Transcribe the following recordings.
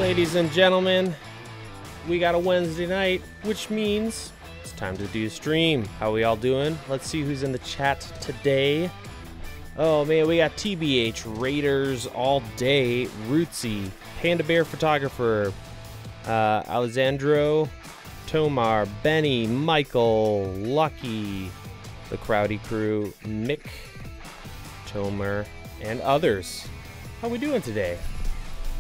Ladies and gentlemen, we got a Wednesday night, which means it's time to do a stream. How we all doing? Let's see who's in the chat today. Oh man, we got TBH, Raiders all day, Rootsy, Panda Bear Photographer, Alessandro, Tomar, Benny, Michael, Lucky, the Crowdy Crew, Mick, Tomer, and others. How we doing today?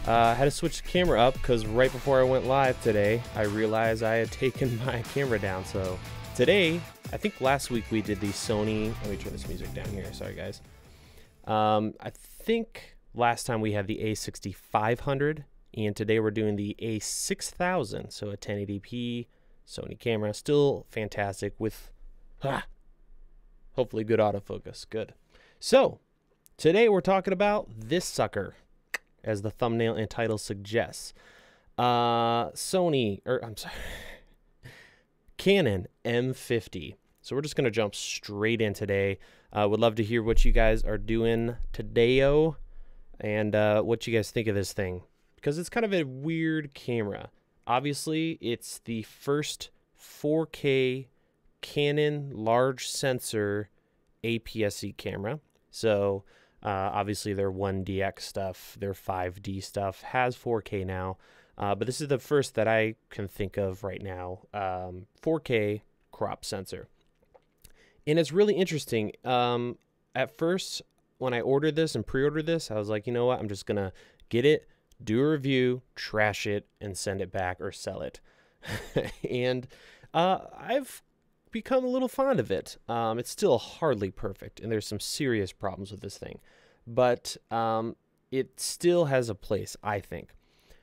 Had to switch the camera up because right before I went live today, I realized I had taken my camera down. So today, I think last week we did the Sony. Let me turn this music down here. Sorry, guys. I think last time we had the A6500, and today we're doing the A6000. So a 1080p Sony camera, still fantastic with hopefully good autofocus. Good. So today we're talking about this sucker, as the thumbnail and title suggests. I'm sorry, Canon M50. So we're just going to jump straight in today. Would love to hear what you guys are doing today-o, and what you guys think of this thing, because it's kind of a weird camera. Obviously, it's the first 4K Canon large sensor APS-C camera. So obviously their 1DX stuff, their 5D stuff has 4K now, but this is the first that I can think of right now, 4K crop sensor. And it's really interesting. At first, when I ordered this and pre-ordered this, I was like, you know what, I'm just gonna get it, do a review, trash it, and send it back or sell it. And I've become a little fond of it. It's still hardly perfect, and there's some serious problems with this thing, but it still has a place, I think.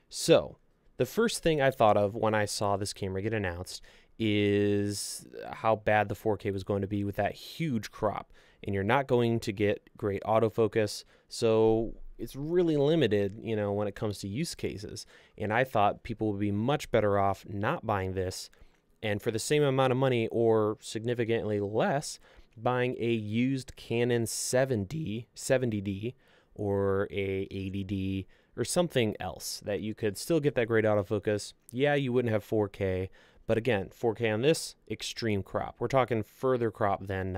So the first thing I thought of when I saw this camera get announced is how bad the 4K was going to be with that huge crop, and you're not going to get great autofocus, so it's really limited, you know, when it comes to use cases. And I thought people would be much better off not buying this, and for the same amount of money or significantly less, buying a used Canon 70D or a 80D or something else that you could still get that great autofocus. Yeah, you wouldn't have 4K, but again, 4K on this, extreme crop. We're talking further crop than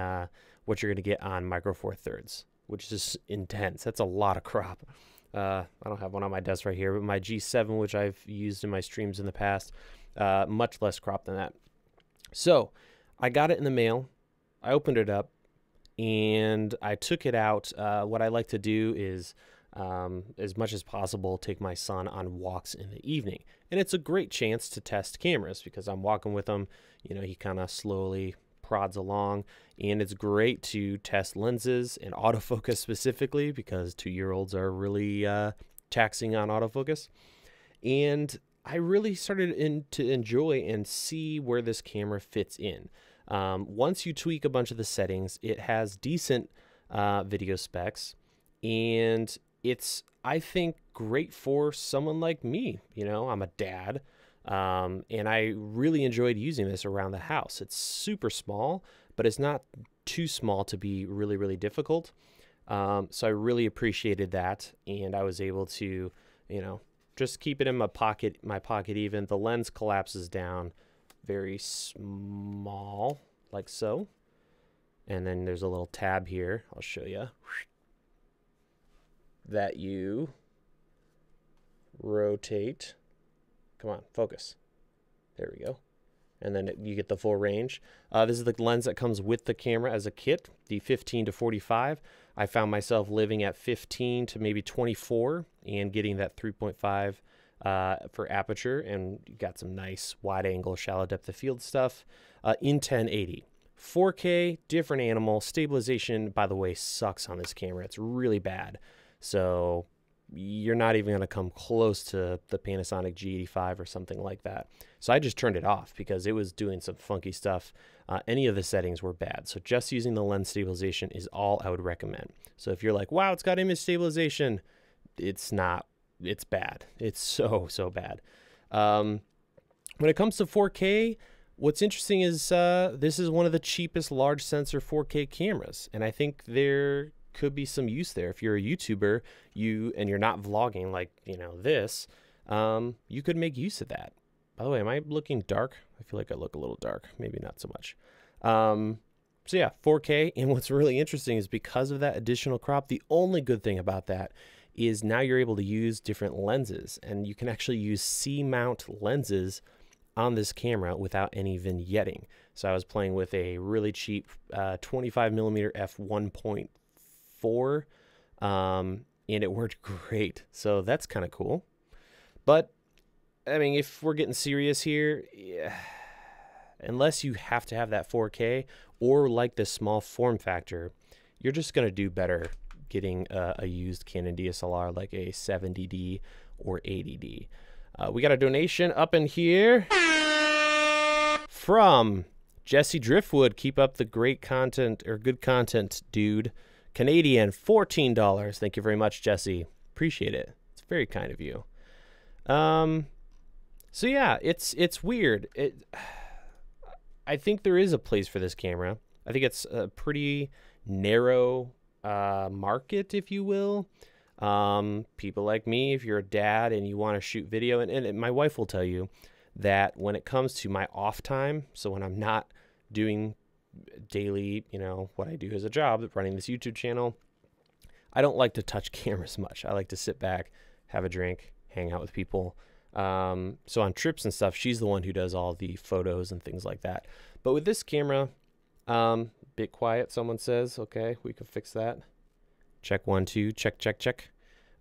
what you're going to get on Micro Four Thirds, which is intense. That's a lot of crop. I don't have one on my desk right here, but my G7, which I've used in my streams in the past, much less crop than that. So I got it in the mail. I opened it up and I took it out. What I like to do is, as much as possible, take my son on walks in the evening. And it's a great chance to test cameras because I'm walking with him. You know, he kind of slowly prods along, and it's great to test lenses and autofocus specifically because 2-year-olds are really taxing on autofocus. And I really started to enjoy and see where this camera fits in. Once you tweak a bunch of the settings, it has decent video specs, and it's, I think, great for someone like me. You know, I'm a dad, and I really enjoyed using this around the house. It's super small, but it's not too small to be really, really difficult. So I really appreciated that, and I was able to, you know, just keep it in my pocket even. The lens collapses down very small, like so. And then there's a little tab here. I'll show you. That you rotate. Come on, focus. There we go. And then you get the full range. This is the lens that comes with the camera as a kit, the 15 to 45. I found myself living at 15 to maybe 24 and getting that 3.5 for aperture, and you got some nice wide angle, shallow depth of field stuff in 1080. 4K, different animal. Stabilization, by the way, sucks on this camera. It's really bad. So you're not even going to come close to the Panasonic G85 or something like that. So I just turned it off because it was doing some funky stuff. Any of the settings were bad. So just using the lens stabilization is all I would recommend. So if you're like, wow, it's got image stabilization, it's not. It's bad. It's so bad. When it comes to 4K, what's interesting is this is one of the cheapest large sensor 4K cameras. And I think there could be some use there. If you're a YouTuber, and you're not vlogging like, you know, this, you could make use of that. By the way, am I looking dark? I feel like I look a little dark. Maybe not so much. So yeah, 4K. And what's really interesting is because of that additional crop, the only good thing about that is now you're able to use different lenses, and you can actually use C-mount lenses on this camera without any vignetting. So I was playing with a really cheap 25mm f1.4, and it worked great. So that's kind of cool. But I mean, if we're getting serious here, yeah, unless you have to have that 4K or like this small form factor, you're just going to do better getting a used Canon DSLR like a 70D or 80D. We got a donation up in here from Jesse Driftwood. Keep up the great content, or good content, dude. Canadian, $14. Thank you very much, Jesse. Appreciate it. It's very kind of you. So yeah, it's weird. I think there is a place for this camera. I think it's a pretty narrow market, if you will. People like me, if you're a dad and you want to shoot video, and my wife will tell you that when it comes to my off time, so when I'm not doing daily, you know, what I do as a job, running this YouTube channel, I don't like to touch cameras much. I like to sit back, have a drink, hang out with people. So on trips and stuff, she's the one who does all the photos and things like that. But with this camera, bit quiet, someone says. Okay, we can fix that. Check 1 2, check check check.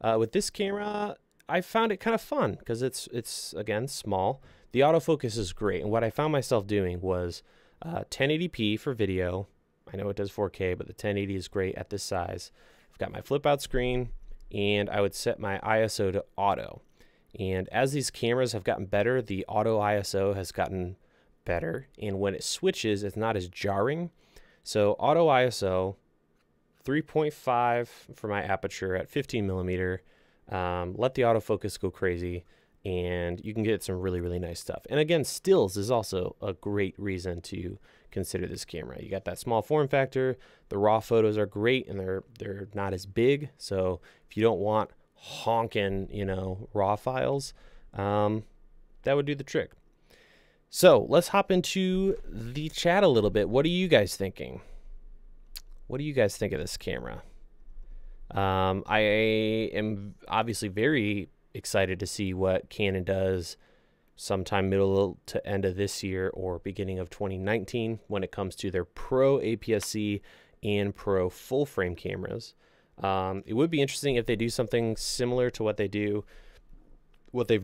With this camera, I found it kind of fun because it's again small. The autofocus is great, and what I found myself doing was 1080p for video. I know it does 4K, but the 1080 is great at this size. I've got my flip out screen, and I would set my ISO to auto. And as these cameras have gotten better, the auto ISO has gotten better, and when it switches, it's not as jarring. So auto ISO 3.5 for my aperture at 15mm. Let the autofocus go crazy, and you can get some really, really nice stuff. And again, stills is also a great reason to consider this camera. You got that small form factor. The raw photos are great, and they're not as big. So if you don't want honking, you know, raw files, that would do the trick. So let's hop into the chat a little bit. What are you guys thinking? What do you guys think of this camera? I am obviously very excited to see what Canon does sometime middle to end of this year or beginning of 2019 when it comes to their Pro APS-C and Pro full frame cameras. It would be interesting if they do something similar to what they've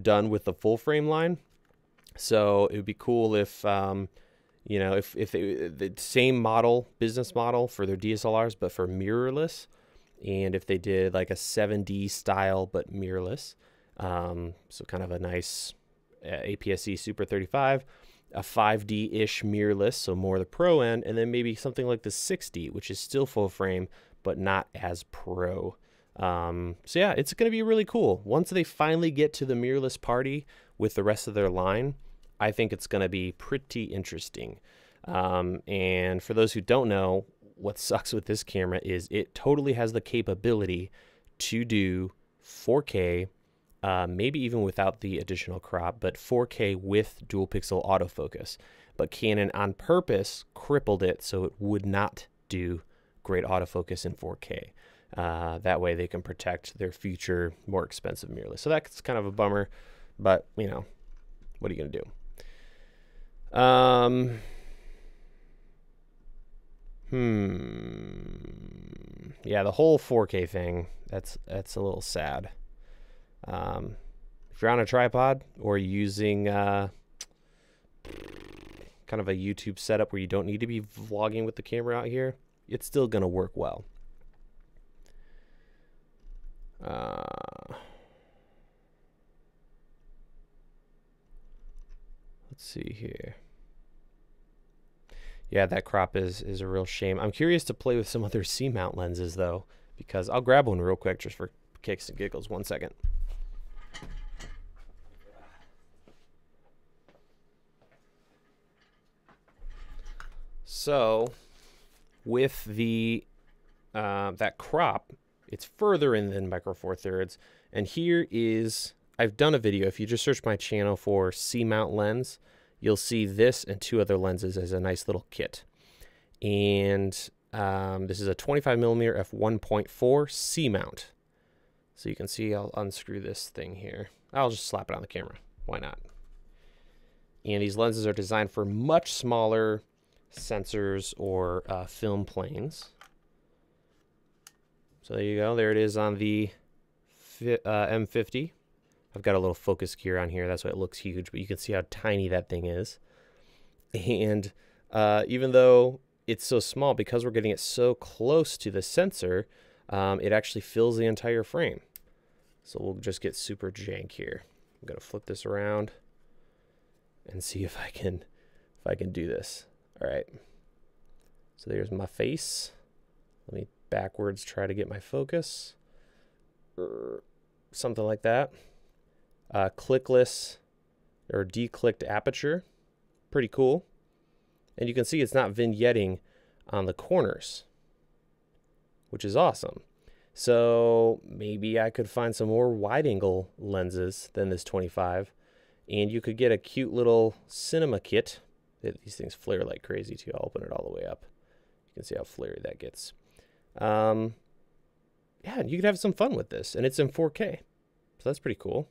done with the full frame line. So it would be cool if, you know, if the same business model for their DSLRs, but for mirrorless, and if they did like a 7D style but mirrorless, so kind of a nice APS-C Super 35, a 5D-ish mirrorless, so more the pro end, and then maybe something like the 6D, which is still full frame but not as pro. So yeah, it's going to be really cool. Once they finally get to the mirrorless party with the rest of their line, I think it's going to be pretty interesting. And for those who don't know, what sucks with this camera is it totally has the capability to do 4K, maybe even without the additional crop, but 4K with dual pixel autofocus. But Canon on purpose crippled it so it would not do great autofocus in 4K. That way they can protect their future more expensive mirrorless. So that's kind of a bummer, but you know, what are you going to do? Yeah, the whole 4K thing, that's a little sad. If you're on a tripod or using kind of a YouTube setup where you don't need to be vlogging with the camera out here, it's still going to work well. Let's see here. Yeah, that crop is a real shame. I'm curious to play with some other C-mount lenses, though, because I'll grab one real quick just for kicks and giggles. 1 second. So, with the that crop, it's further in than Micro Four Thirds, and here is I've done a video. If you just search my channel for C-mount lens, you'll see this and 2 other lenses as a nice little kit. And this is a 25mm f1.4 C-mount. So you can see, I'll unscrew this thing here. I'll just slap it on the camera. Why not? And these lenses are designed for much smaller sensors or film planes. So there you go. There it is on the M50. I've got a little focus gear on here. That's why it looks huge, but you can see how tiny that thing is. And even though it's so small, because we're getting it so close to the sensor, it actually fills the entire frame. So we'll just get super jank here. I'm going to flip this around and see if I can do this. All right. So there's my face. Let me backwards try to get my focus. Something like that. Clickless or declicked aperture. Pretty cool. And you can see it's not vignetting on the corners, which is awesome. So maybe I could find some more wide angle lenses than this 25, and you could get a cute little cinema kit. These things flare like crazy too. I'll open it all the way up. You can see how flary that gets. Yeah, you could have some fun with this, and it's in 4K. So that's pretty cool.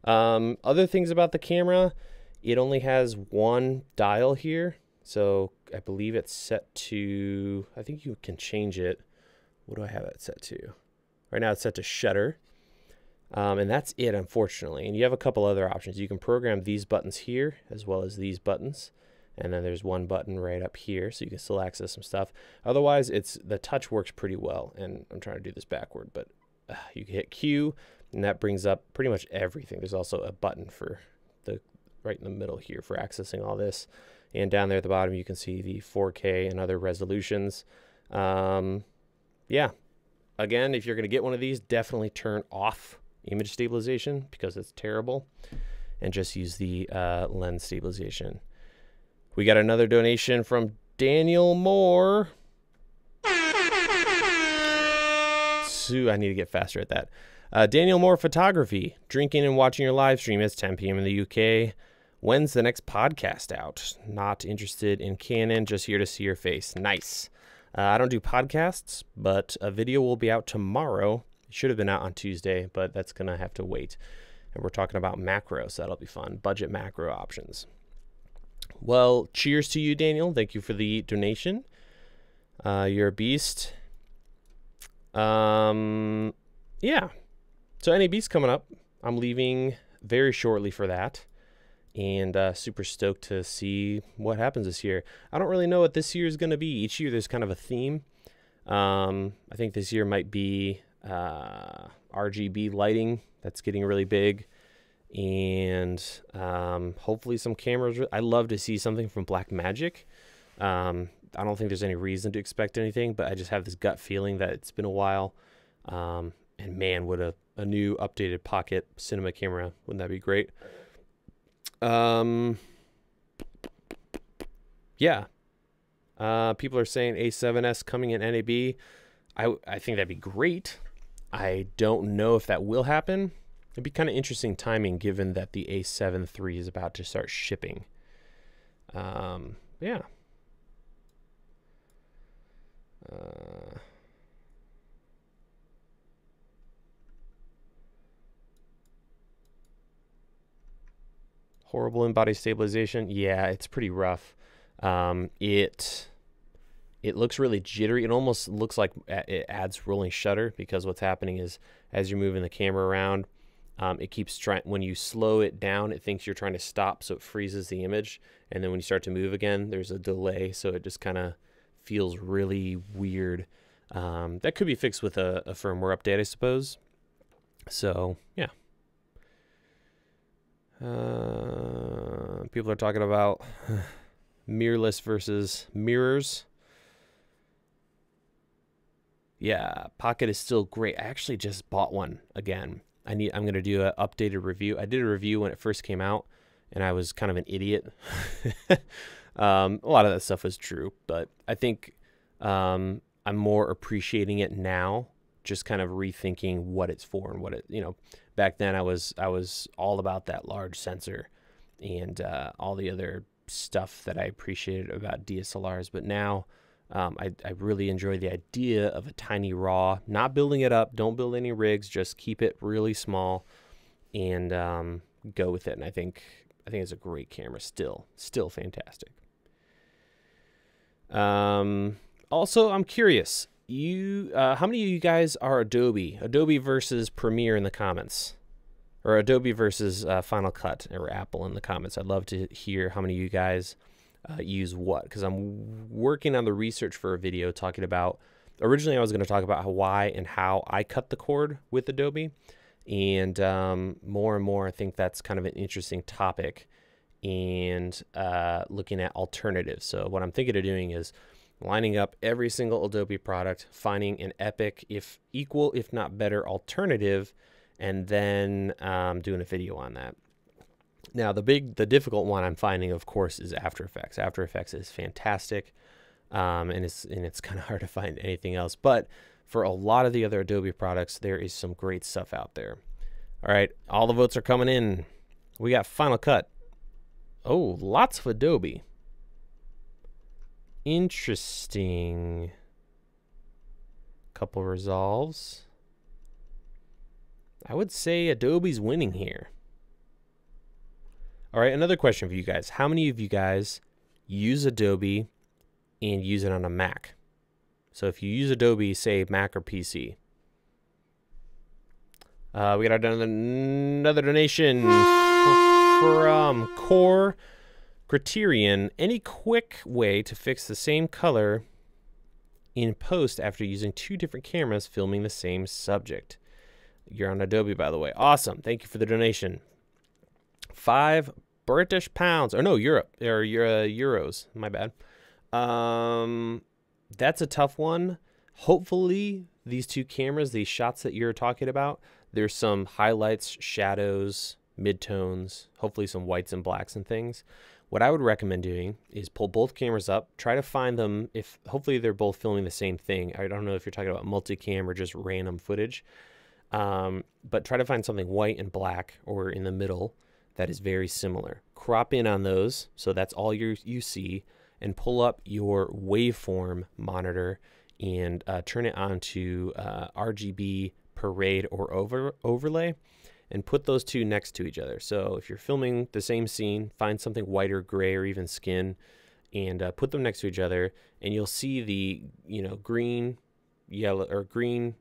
Other things about the camera, it only has one dial here. So I believe it's set to, I think you can change it. What do I have it set to? Right now it's set to shutter. And that's it, unfortunately. And you have a couple other options. You can program these buttons here as well as these buttons. And then there's one button right up here, so you can still access some stuff. Otherwise, the touch works pretty well. And I'm trying to do this backward, but you can hit Q, and that brings up pretty much everything. There's also a button for right in the middle here for accessing all this. And down there at the bottom, you can see the 4K and other resolutions. Yeah. Again, if you're going to get one of these, definitely turn off image stabilization because it's terrible, and just use the lens stabilization. We got another donation from Daniel Moore. I need to get faster at that. Daniel Moore Photography. Drinking and watching your live stream. It's 10 p.m. in the UK. When's the next podcast out? Not interested in Canon, just here to see your face. Nice. I don't do podcasts, but a video will be out tomorrow. It should have been out on Tuesday, but that's going to have to wait. And we're talking about macro, so that'll be fun. Budget macro options. Well, cheers to you, Daniel. Thank you for the donation. You're a beast. Yeah. So NAB's coming up. I'm leaving very shortly for that. And super stoked to see what happens this year. I don't really know what this year is going to be. Each year there's kind of a theme. I think this year might be RGB lighting. That's getting really big. And hopefully some cameras. I'd love to see something from Blackmagic. I don't think there's any reason to expect anything, but I just have this gut feeling that it's been a while. And man, would a new updated pocket cinema camera, wouldn't that be great? Yeah. People are saying A7S coming in NAB. I think that'd be great. I don't know if that will happen. It'd be kind of interesting timing given that the A7 III is about to start shipping. Yeah. Horrible in-body stabilization. Yeah, it's pretty rough. It looks really jittery. It almost looks like it adds rolling shutter, because what's happening is as you're moving the camera around, it keeps trying. When you slow it down, it thinks you're trying to stop, so it freezes the image. And then when you start to move again, there's a delay, so it just kind of feels really weird. That could be fixed with a firmware update, I suppose. So yeah. People are talking about mirrorless versus mirrors. Yeah, Pocket is still great. I actually just bought one again. I'm going to do an updated review. I did a review when it first came out, and I was kind of an idiot. A lot of that stuff was true, but I think I'm more appreciating it now just kind of rethinking what it's for and what it, you know, back then I was all about that large sensor and all the other stuff that I appreciated about DSLRs. But now I really enjoy the idea of a tiny RAW, not building it up. Don't build any rigs, just keep it really small and go with it. And I think it's a great camera still fantastic. Also, I'm curious, how many of you guys are Adobe versus Premiere in the comments, or Adobe versus Final Cut or Apple in the comments? I'd love to hear how many of you guys use what, because I'm working on the research for a video talking about, originally I was going to talk about why and how I cut the cord with Adobe, and more and more I think that's kind of an interesting topic, and looking at alternatives. So what I'm thinking of doing is lining up every single Adobe product, finding an epic, if equal, if not better alternative, and then doing a video on that. Now, the difficult one I'm finding, of course, is After Effects. After Effects is fantastic, and it's kind of hard to find anything else. But for a lot of the other Adobe products, there is some great stuff out there. All right, all the votes are coming in. We got Final Cut. Oh, lots of Adobe. Interesting. Couple resolves. I would say Adobe's winning here. All right, another question for you guys. How many of you guys use Adobe and use it on a Mac? So if you use Adobe, say Mac or PC. We got another donation from Core Criterion. Any quick way to fix the same color in post after using 2 different cameras filming the same subject? You're on Adobe, by the way. Awesome. Thank you for the donation. 5 British pounds. Or no, euros. My bad. That's a tough one. Hopefully, these 2 cameras, these shots that you're talking about, there's some highlights, shadows, midtones, hopefully some whites and blacks and things. What I would recommend doing is pull both cameras up, try to find them, if hopefully they're both filming the same thing. I don't know if you're talking about multicam or just random footage, but try to find something white and black or in the middle that is very similar. Crop in on those, so that's all you see, and pull up your waveform monitor and turn it on to RGB parade or overlay, and put those 2 next to each other. So if you're filming the same scene, find something white or gray or even skin, and put them next to each other, and you'll see the, you know, green, yellow, or green,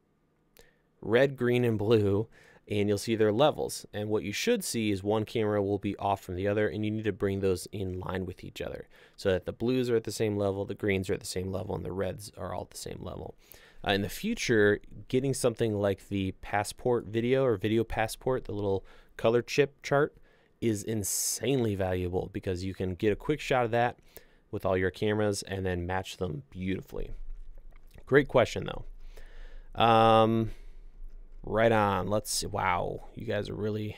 red, green, and blue, and you'll see their levels. And what you should see is one camera will be off from the other, and you need to bring those in line with each other so that the blues are at the same level, the greens are at the same level, and the reds are all at the same level. In the future, getting something like the Passport video or Video Passport, the little color chip chart, is insanely valuable because you can get a quick shot of that with all your cameras and then match them beautifully. Great question, though. Right on. Let's see. Wow, you guys are really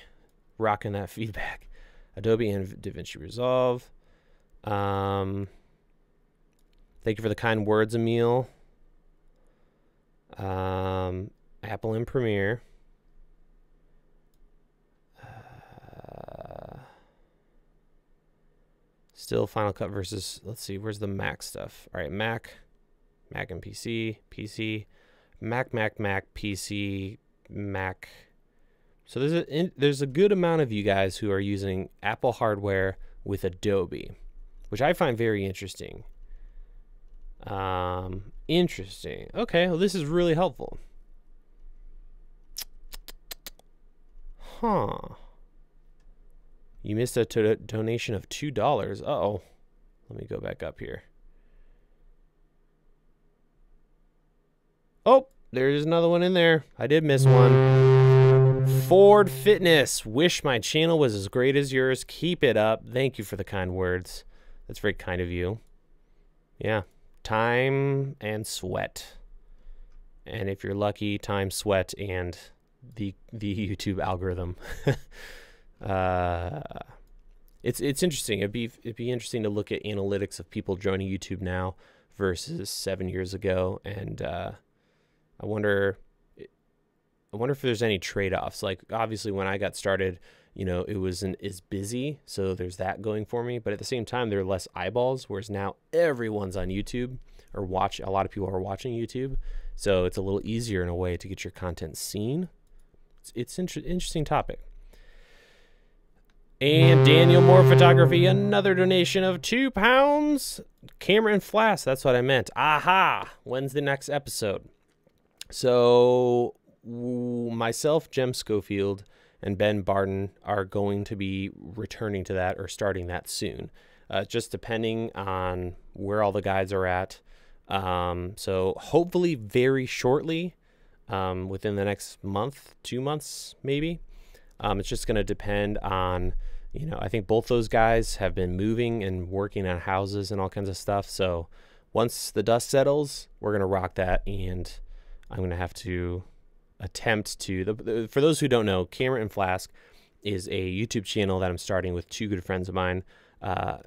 rocking that feedback. Adobe and DaVinci Resolve. Thank you for the kind words, Emil. Apple and Premiere. Still Final Cut versus, let's see, where's the Mac stuff? All right, Mac and PC, Mac, PC, Mac. So there's a good amount of you guys who are using Apple hardware with Adobe, which I find very interesting. Interesting. Okay, well, this is really helpful. Huh. You missed a donation of $2. Uh-oh. Let me go back up here. Oh, there's another one in there. I did miss one. Ford Fitness. Wish my channel was as great as yours. Keep it up. Thank you for the kind words. That's very kind of you. Yeah. Time and sweat. And if you're lucky, time, sweat, and the YouTube algorithm. It's interesting. It'd be interesting to look at analytics of people joining YouTube now versus 7 years ago, and I wonder I wonder if there's any trade-offs. Like, obviously, when I got started, you know, it wasn't as busy, so there's that going for me. But at the same time, there are less eyeballs, whereas now everyone's on YouTube, or a lot of people are watching YouTube. So it's a little easier in a way to get your content seen. It's interesting topic. And Daniel Moore Photography, another donation of £2. Camera and flask, that's what I meant. Aha! When's the next episode? So myself, Jem Schofield, and Ben Barden are going to be returning to that or starting that soon. Just depending on where all the guys are at. So hopefully very shortly, within the next month, 2 months maybe. It's just going to depend on, you know, I think both those guys have been moving and working on houses and all kinds of stuff. So once the dust settles, we're going to rock that, and I'm going to have to attempt to, for those who don't know, Camera and Flask is a YouTube channel that I'm starting with two good friends of mine,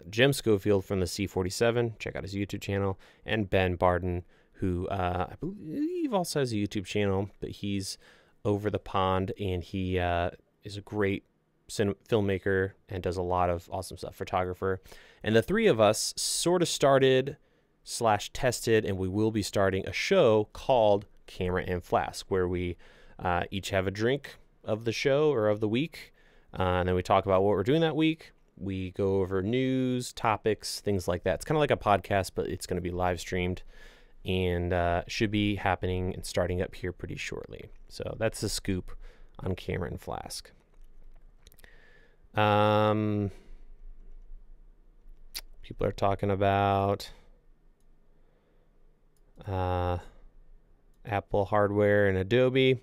Jem Schofield from the C47, check out his YouTube channel, and Ben Barden, who I believe also has a YouTube channel, but he's over the pond, and he is a great filmmaker and does a lot of awesome stuff, photographer. And the three of us sort of started / tested, and we will be starting a show called Camera and Flask, where we each have a drink of the show or of the week, and then we talk about what we're doing that week. We go over news, topics, things like that. It's kind of like a podcast, but it's going to be live streamed, and should be happening and starting up here pretty shortly. So that's the scoop on Camera and Flask. People are talking about Apple hardware and Adobe.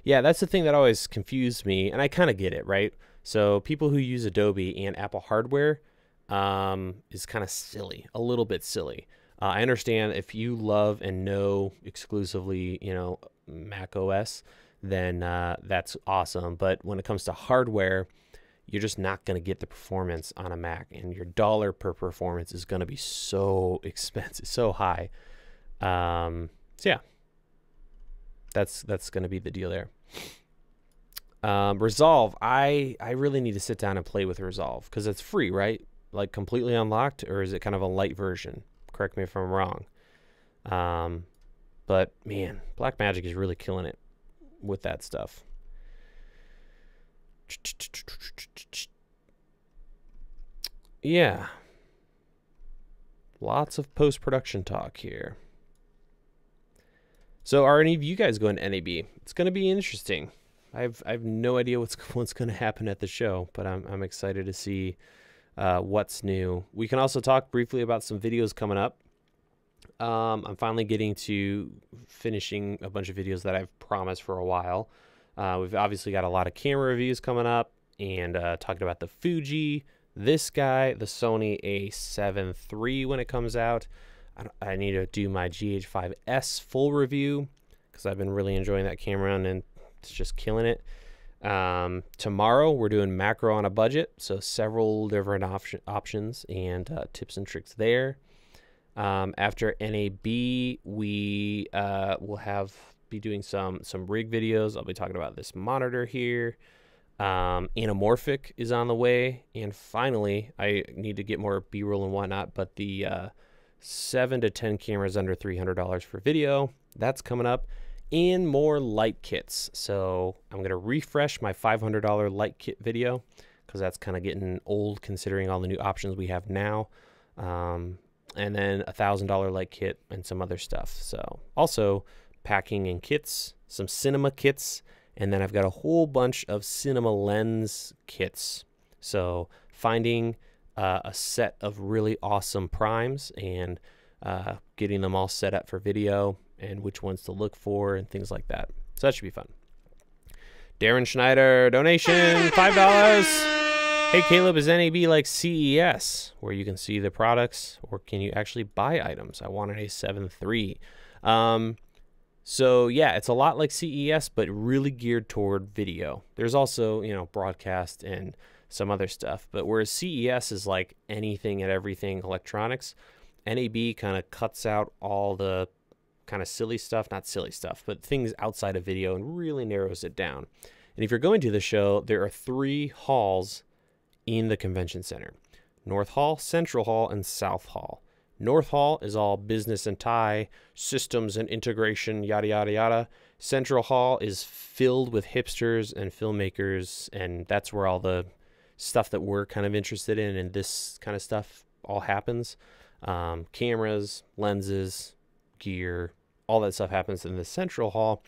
Yeah, that's the thing that always confused me, and I kind of get it, right? So people who use Adobe and Apple hardware is kind of silly, a little bit silly. I understand if you love and know exclusively, you know, Mac OS, then that's awesome. But when it comes to hardware, you're just not going to get the performance on a Mac, and your dollar per performance is going to be so expensive, so high. So yeah, that's going to be the deal there. Resolve, I really need to sit down and play with Resolve, because it's free, right? Like completely unlocked, or is it kind of a light version? Correct me if I'm wrong. But man, Blackmagic is really killing it with that stuff. Yeah, lots of post-production talk here. So are any of you guys going to NAB? It's going to be interesting. I've no idea what's going to happen at the show, but I'm excited to see what's new. We can also talk briefly about some videos coming up. I'm finally getting to finishing a bunch of videos that I've promised for a while. We've obviously got a lot of camera reviews coming up, and talking about the Fuji, this guy, the Sony A7 III when it comes out. I need to do my GH5S full review, because I've been really enjoying that camera, and it's just killing it. Tomorrow we're doing macro on a budget, so several different options and tips and tricks there. After NAB, we will be doing some rig videos. I'll be talking about this monitor here. Anamorphic is on the way, and finally, I need to get more B-roll and whatnot, but the 7 to 10 cameras under $300 for video, that's coming up, and more light kits. So I'm going to refresh my $500 light kit video, because that's kind of getting old considering all the new options we have now. And then a $1,000 light kit and some other stuff. So also packing and kits, some cinema kits, and then I've got a whole bunch of cinema lens kits. So finding a set of really awesome primes and getting them all set up for video, and which ones to look for and things like that. So that should be fun. Darren Schneider, donation, $5. Hey Caleb, is NAB like CES, where you can see the products, or can you actually buy items? I wanted a 7 III. So yeah, it's a lot like CES, but really geared toward video. There's also, you know, broadcast and some other stuff, but whereas CES is like anything and everything electronics, NAB kind of cuts out all the kind of silly stuff, not silly stuff, but things outside of video, and really narrows it down. And if you're going to the show, there are 3 halls in the convention center: North Hall, Central Hall, and South Hall. North Hall is all business and tie, systems and integration, yada, yada, yada. Central Hall is filled with hipsters and filmmakers, and that's where all the stuff that we're kind of interested in and this kind of stuff all happens. Cameras, lenses, gear, all that stuff happens in the Central Hall.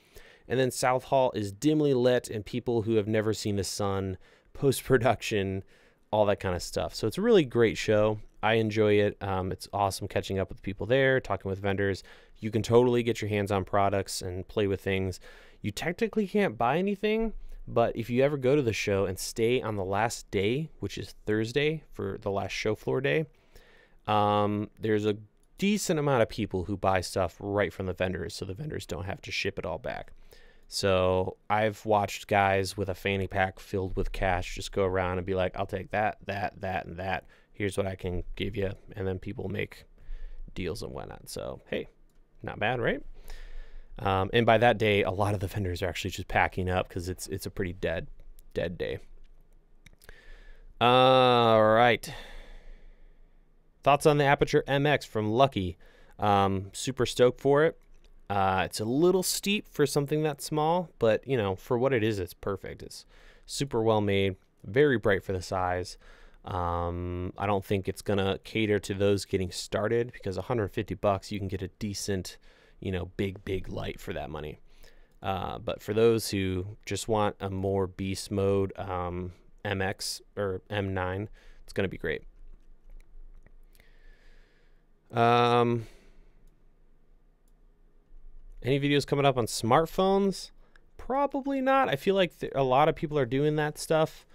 And then South Hall is dimly lit and people who have never seen the sun, post-production, all that kind of stuff. So it's a really great show. I enjoy it. It's awesome catching up with people there, talking with vendors. You can totally get your hands on products and play with things. You technically can't buy anything, but if you ever go to the show and stay on the last day, which is Thursday for the last show floor day, there's a decent amount of people who buy stuff right from the vendors, so the vendors don't have to ship it all back. So I've watched guys with a fanny pack filled with cash just go around and be like, I'll take that, that, and that. Here's what I can give you. And then people make deals and whatnot. So, hey, not bad, right? And by that day, a lot of the vendors are actually just packing up because it's a pretty dead day. All right. Thoughts on the Aperture MX from Lucky. Super stoked for it. It's a little steep for something that small, but, you know, for what it is, it's perfect. It's super well made, very bright for the size. I don't think it's going to cater to those getting started because $150, you can get a decent, you know, big light for that money. But for those who just want a more beast mode MX or M9, it's going to be great. Any videos coming up on smartphones? Probably not. I feel like a lot of people are doing that stuff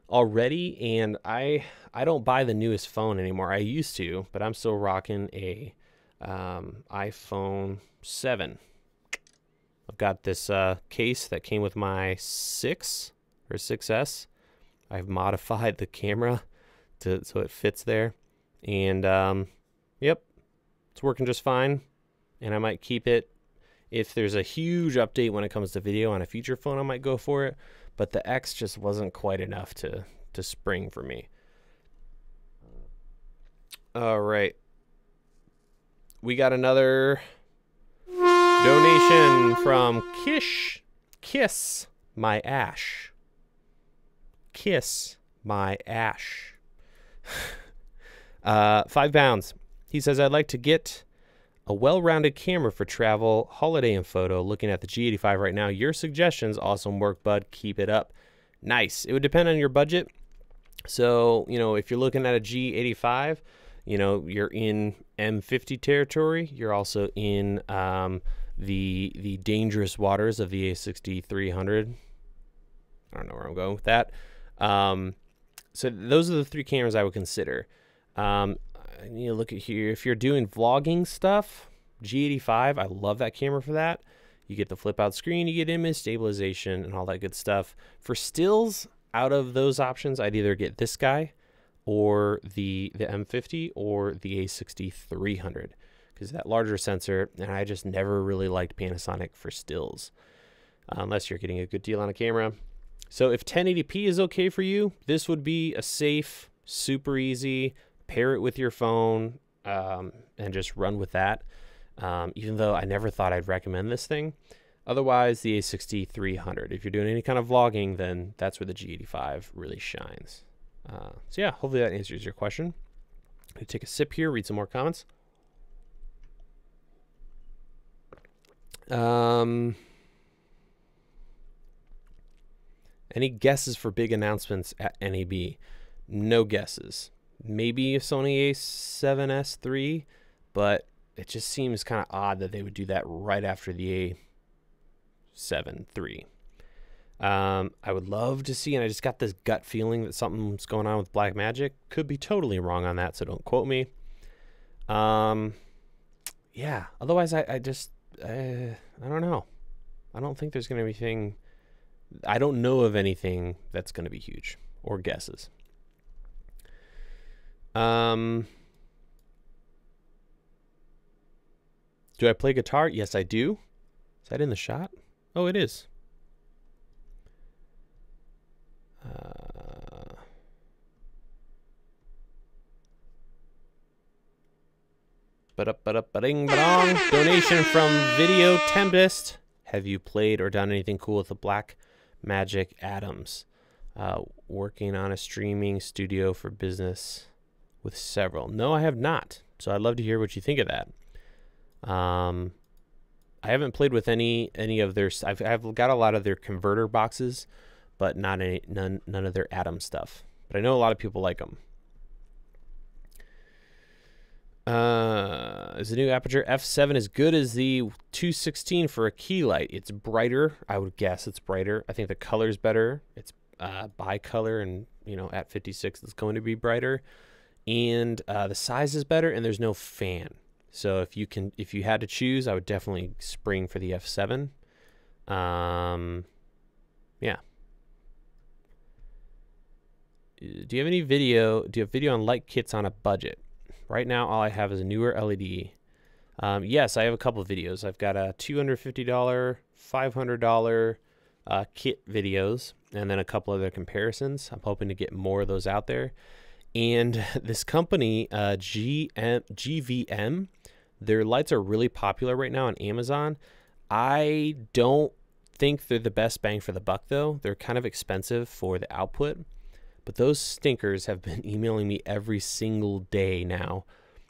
already, and I don't buy the newest phone anymore. I used to, but I'm still rocking a iPhone 7. I've got this case that came with my 6 or 6S. I've modified the camera so it fits there, and yep, it's working just fine. And I might keep it. If there's a huge update when it comes to video on a future phone, I might go for it. But the X just wasn't quite enough to spring for me. All right. We got another donation from Kiss My Ash. Kiss My Ash. 5 pounds. He says, I'd like to get a well-rounded camera for travel, holiday, and photo. Looking at the G85 right now. Your suggestions, awesome work, bud. Keep it up. Nice. It would depend on your budget. So, you know, if you're looking at a G85, you know, you're in M50 territory. You're also in the dangerous waters of the A6300. I don't know where I'm going with that. So those are the 3 cameras I would consider. You look at here, if you're doing vlogging stuff, G85, I love that camera for that. You get the flip out screen, you get image stabilization and all that good stuff. For stills, out of those options, I'd either get this guy or the M50 or the A6300 because that larger sensor, and I just never really liked Panasonic for stills unless you're getting a good deal on a camera. So if 1080p is okay for you, this would be a safe, super easy, pair it with your phone and just run with that. Even though I never thought I'd recommend this thing. Otherwise, the A6300. If you're doing any kind of vlogging, then that's where the G85 really shines. So yeah, hopefully that answers your question. I'm going to take a sip here, read some more comments. Any guesses for big announcements at NAB? No guesses. Maybe a Sony A7S III, but it just seems kind of odd that they would do that right after the A7 III. I would love to see, and I just got this gut feeling that something's going on with Blackmagic. Could be totally wrong on that, so don't quote me. Yeah, otherwise I don't know. I don't think there's going to be anything. I don't know of anything that's going to be huge, or guesses. Do I play guitar? Yes, I do. Is that in the shot? Oh, it is. Donation from Video Tempest. Have you played or done anything cool with the Black Magic Atoms? Working on a streaming studio for business with several. No, I have not. So I'd love to hear what you think of that. I haven't played with any of their. I've got a lot of their converter boxes, but none of their Atom stuff. But I know a lot of people like them. Is the new Aperture f7 as good as the 216 for a key light? It's brighter. I would guess it's brighter. I think the color's better. It's bicolor, and at 56 it's going to be brighter, and the size is better, and there's no fan. So if you had to choose, I would definitely spring for the f7. Yeah. Do you have any video? Do you have video on light kits on a budget? Right now, all I have is a newer LED. Yes, I have a couple of videos. I've got a $250, $500 kit videos, and then a couple other comparisons. I'm hoping to get more of those out there. And this company, GVM, their lights are really popular right now on Amazon. I don't think they're the best bang for the buck, though. They're kind of expensive for the output. But those stinkers have been emailing me every single day now.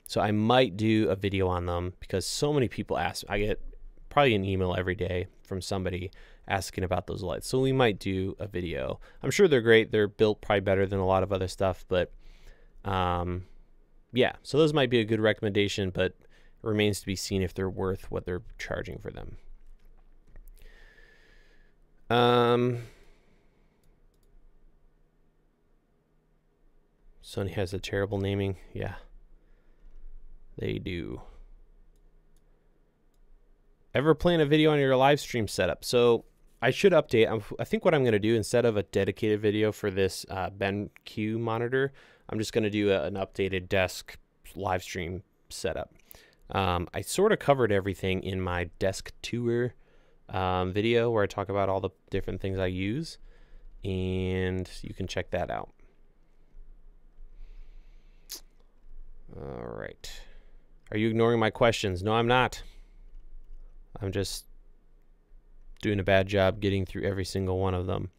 So I might do a video on them because so many people ask. I get probably an email every day from somebody asking about those lights. So we might do a video. I'm sure they're great. They're built probably better than a lot of other stuff. But yeah, so those might be a good recommendation. But it remains to be seen if they're worth what they're charging for them. Sony has a terrible naming. Yeah, they do. Ever plan a video on your live stream setup? So I should update. I think what I'm going to do, instead of a dedicated video for this BenQ monitor, I'm just going to do an updated desk live stream setup. I sort of covered everything in my desk tour video where I talk about all the different things I use, and you can check that out. All right. Are you ignoring my questions? No, I'm not. I'm just doing a bad job getting through every single one of them.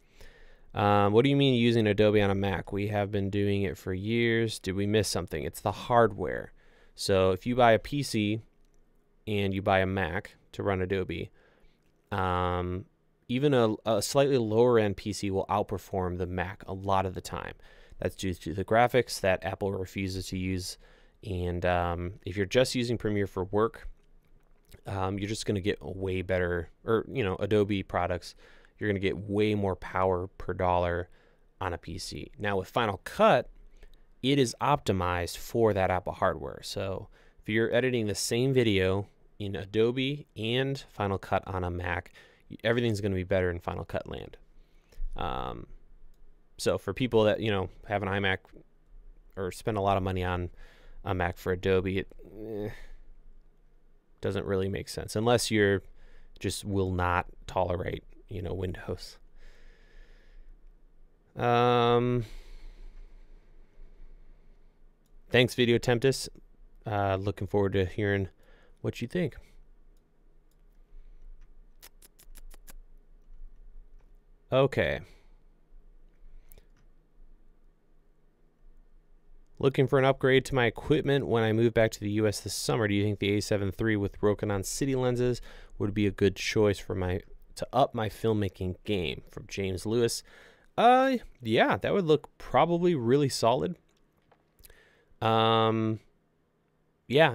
What do you mean using Adobe on a Mac? We have been doing it for years. Did we miss something? It's the hardware. So if you buy a PC and you buy a Mac to run Adobe, even a slightly lower end PC will outperform the Mac a lot of the time. That's due to the graphics that Apple refuses to use. And if you're just using Premiere for work, you're just going to get a way better, or Adobe products, you're going to get way more power per dollar on a PC. Now with Final Cut, it is optimized for that Apple hardware. So if you're editing the same video in Adobe and Final Cut on a Mac, everything's going to be better in Final Cut land. So for people that have an iMac or spend a lot of money on a Mac for Adobe, it doesn't really make sense unless you're just will not tolerate Windows. Thanks, Video Tempest. Looking forward to hearing what you think. Okay. Looking for an upgrade to my equipment when I move back to the U.S. this summer. Do you think the A7 III with Rokinon City lenses would be a good choice for to up my filmmaking game? From James Lewis. Yeah, that would look probably really solid. Yeah,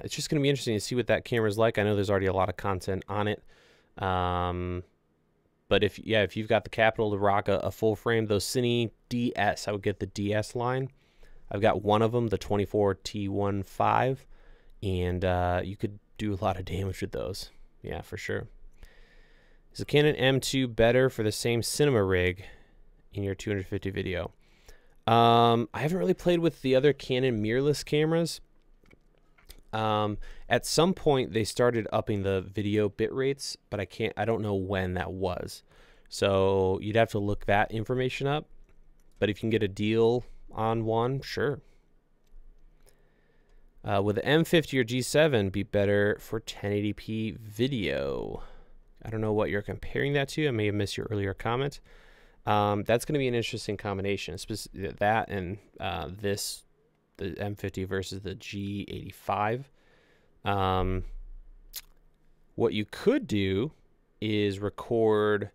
it's just going to be interesting to see what that camera's like. I know there's already a lot of content on it. But if you've got the capital to rock a full frame, those Cine DS, I would get the DS line. I've got one of them, the 24T15, and you could do a lot of damage with those. Yeah, for sure. Is the Canon M2 better for the same cinema rig in your 250 video? I haven't really played with the other Canon mirrorless cameras. At some point they started upping the video bit rates, but I don't know when that was. So you'd have to look that information up. But if you can get a deal on one, sure. Would the M50 or G7 be better for 1080p video? I don't know what you're comparing that to. I may have missed your earlier comment. That's going to be an interesting combination. That and the M50 versus the G85. What you could do is record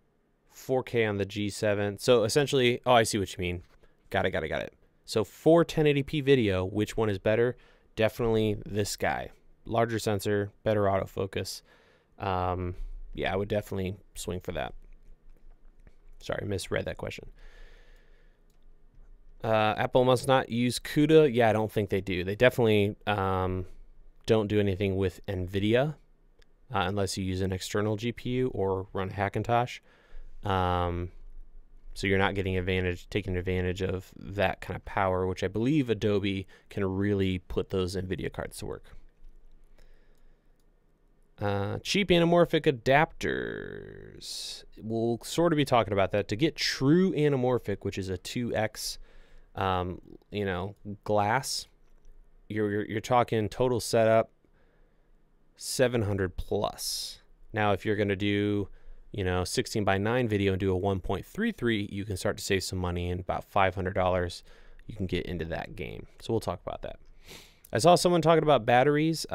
4K on the G7. So essentially, oh, I see what you mean. Got it. So for 1080p video, which one is better? Definitely this guy. Larger sensor, better autofocus. Yeah, I would definitely swing for that. Sorry, misread that question. Apple must not use CUDA. Yeah, I don't think they do. They definitely don't do anything with NVIDIA unless you use an external GPU or run Hackintosh. So you're not taking advantage of that kind of power, which I believe Adobe can really put those NVIDIA cards to work. Cheap anamorphic adapters. We'll sort of be talking about that. To get true anamorphic, which is a 2x, glass, you're talking total setup 700 plus. Now, if you're going to do 16:9 video and do a 1.33, you can start to save some money, and about $500 you can get into that game. So we'll talk about that. I saw someone talking about batteries.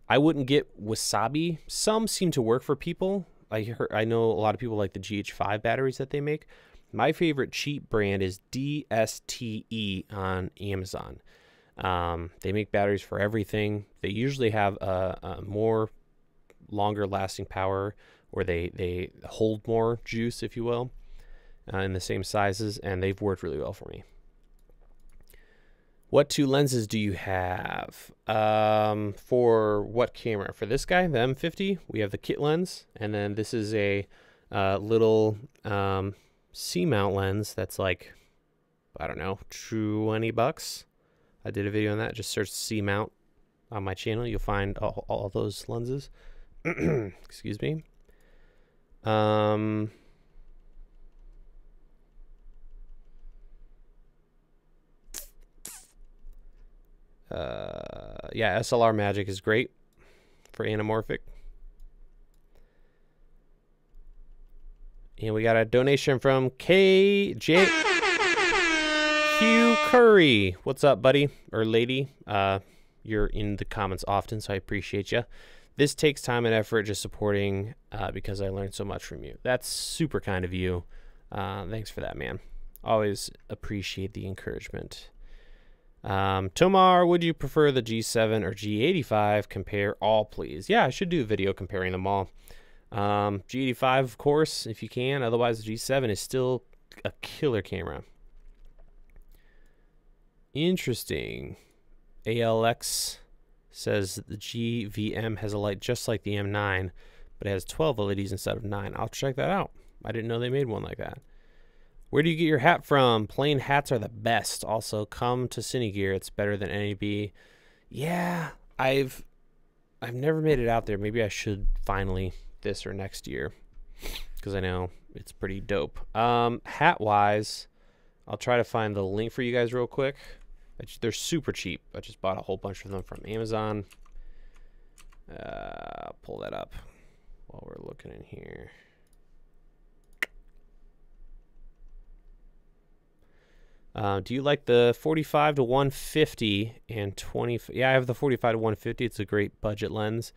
I wouldn't get Wasabi. Some seem to work for people. I know a lot of people like the GH5 batteries that they make. My favorite cheap brand is DSTE on Amazon. They make batteries for everything. They usually have a more longer lasting power, or they hold more juice, if you will, in the same sizes, and they've worked really well for me. What two lenses do you have? For what camera? For this guy, the M50, we have the kit lens, and then this is a little C-mount lens that's like, I don't know, $20. I did a video on that. Just search C-mount on my channel. You'll find all those lenses. Excuse me. Yeah, SLR Magic is great for anamorphic. And we got a donation from KJ Hugh Curry. What's up, buddy or lady? You're in the comments often, so I appreciate you. This takes time and effort, just supporting because I learned so much from you. That's super kind of you. Thanks for that, man. Always appreciate the encouragement. Tomar, would you prefer the G7 or G85? Compare all, please. Yeah, I should do a video comparing them all. G85, of course, if you can. Otherwise, the G7 is still a killer camera. Interesting. ALX says the GVM has a light just like the M9, but it has 12 LEDs instead of 9. I'll check that out. I didn't know they made one like that. Where do you get your hat from? Plain hats are the best. Also, come to Cinegear. It's better than NAB. Yeah, I've never made it out there. Maybe I should finally this or next year, because I know it's pretty dope. Hat-wise, I'll try to find the link for you guys real quick. They're super cheap. I just bought a whole bunch of them from Amazon. I'll pull that up while we're looking in here. Do you like the 45 to 150 and 20? Yeah, I have the 45 to 150. It's a great budget lens.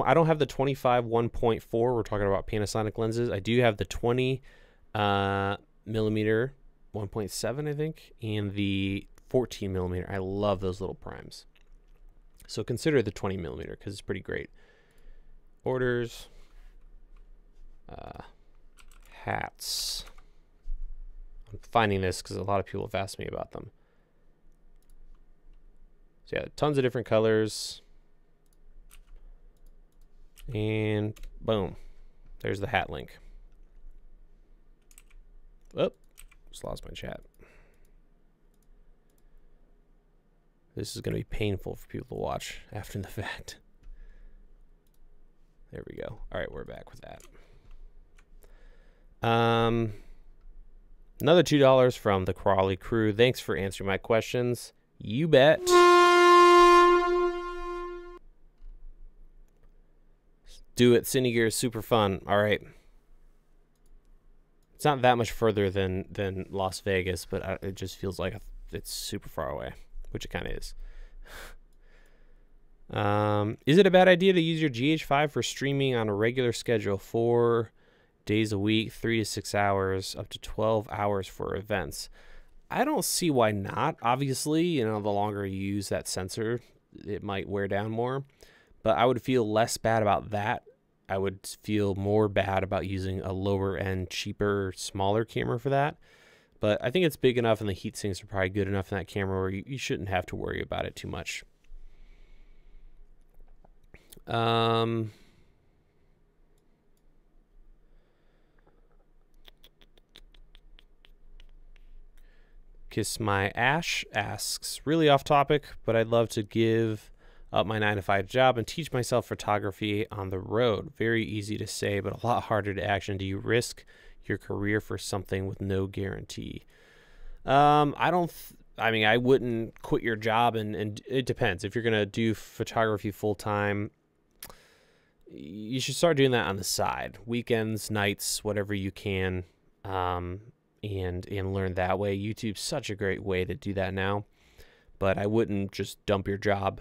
I don't have the 25 1.4. We're talking about Panasonic lenses. I do have the 20 millimeter 1.7, I think, and the 14 millimeter. I love those little primes. So consider the 20 millimeter because it's pretty great. Orders. Hats. I'm finding this because a lot of people have asked me about them. So yeah, tons of different colors. And boom, there's the hat link. Oh, just lost my chat. This is going to be painful for people to watch after the fact. There we go. All right, we're back with that. Another $2 from the Crawley crew. Thanks for answering my questions. You bet. Do it. Cine Gear is super fun. All right. It's not that much further than Las Vegas, but it just feels like it's super far away, which it kind of is. Is it a bad idea to use your GH5 for streaming on a regular schedule, 4 days a week, 3 to 6 hours, up to 12 hours for events? I don't see why not. Obviously, you know, the longer you use that sensor, it might wear down more, but I would feel less bad about that. I would feel more bad about using a lower end, cheaper, smaller camera for that. But I think it's big enough and the heat sinks are probably good enough in that camera where you shouldn't have to worry about it too much. Kiss My Ash asks, really off topic, but I'd love to give up my 9-to-5 job and teach myself photography on the road. Very easy to say, but a lot harder to action. Do you risk your career for something with no guarantee? I mean, I wouldn't quit your job, and it depends. If you're going to do photography full time, you should start doing that on the side, weekends, nights, whatever you can, and learn that way. YouTube's such a great way to do that now, but I wouldn't just dump your job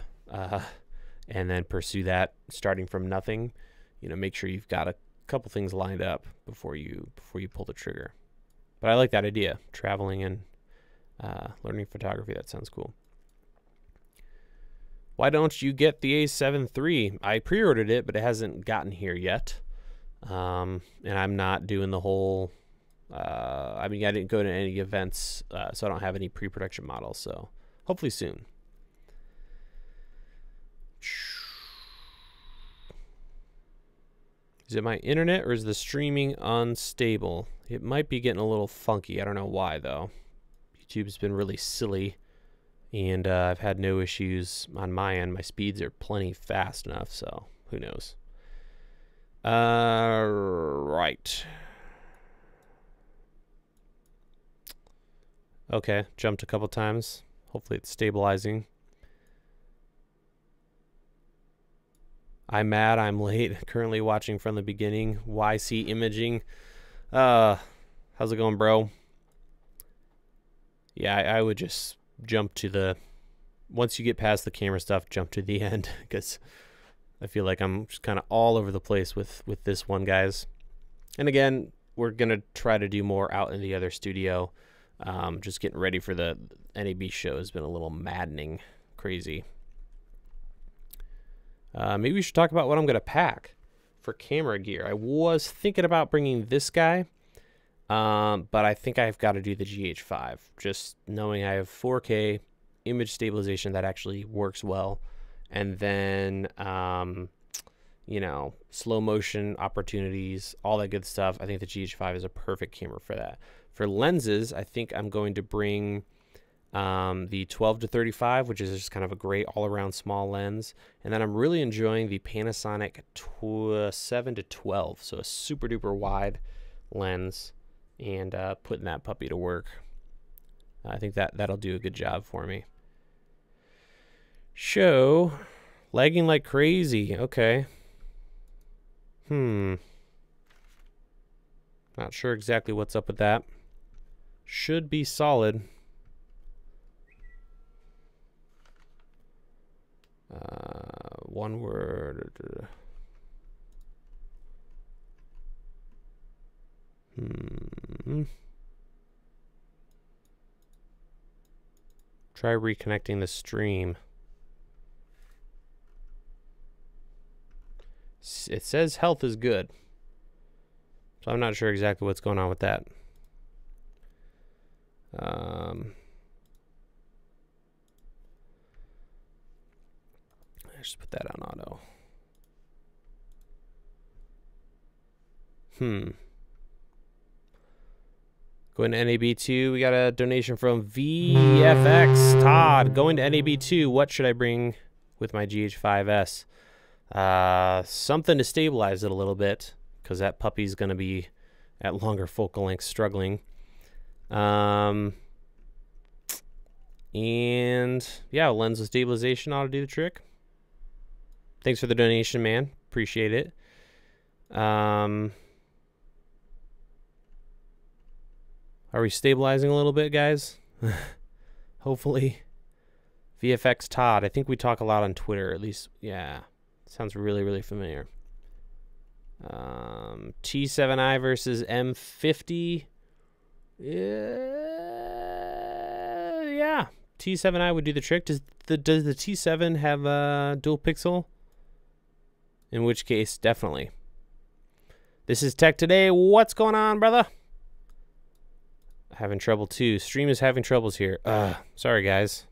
and then pursue that starting from nothing. You know, make sure you've got a couple things lined up before you pull the trigger. But I like that idea, traveling and learning photography. That sounds cool. Why don't you get the A7 III? I pre-ordered it, but it hasn't gotten here yet. And I'm not doing the whole, I mean, I didn't go to any events, so I don't have any pre-production models, so hopefully soon. Is it my internet or is the streaming unstable? It might be getting a little funky. I don't know why, though. YouTube's been really silly, and I've had no issues on my end. My speeds are plenty fast enough, so who knows. Right. Okay, jumped a couple times. Hopefully it's stabilizing. I'm mad I'm late. Currently watching from the beginning. YC Imaging. How's it going, bro? Yeah, I would just jump to the... Once you get past the camera stuff, jump to the end, because I feel like I'm just kind of all over the place with this one, guys. And again, we're going to try to do more out in the other studio. Just getting ready for the NAB show has been a little maddening, crazy. Maybe we should talk about what I'm going to pack for camera gear. I was thinking about bringing this guy, but I think I've got to do the GH5. Just knowing I have 4K image stabilization that actually works well, and then, you know, slow motion opportunities, all that good stuff. I think the GH5 is a perfect camera for that. For lenses, I think I'm going to bring the 12-35, which is just kind of a great all-around small lens, and then I'm really enjoying the Panasonic 7-12, so a super duper wide lens, and putting that puppy to work. I think that'll do a good job for me. Show lagging like crazy. Okay. Not sure exactly what's up with that. Should be solid. One word. Try reconnecting the stream. It says health is good, so I'm not sure exactly what's going on with that. Just put that on auto. Going to NAB2, we got a donation from VFX. Todd, going to NAB2, what should I bring with my GH5S? Something to stabilize it a little bit, because that puppy's going to be at longer focal length struggling. And yeah, lens with stabilization ought to do the trick. Thanks for the donation, man. Appreciate it. Are we stabilizing a little bit, guys? Hopefully. VFX Todd. I think we talk a lot on Twitter, at least. Yeah. Sounds really, really familiar. T7i versus M50. Yeah. T7i would do the trick. Does the T7 have a dual pixel? In which case, definitely. This is Tech Today. What's going on, brother? Having trouble too. Stream is having troubles here. Sorry, guys.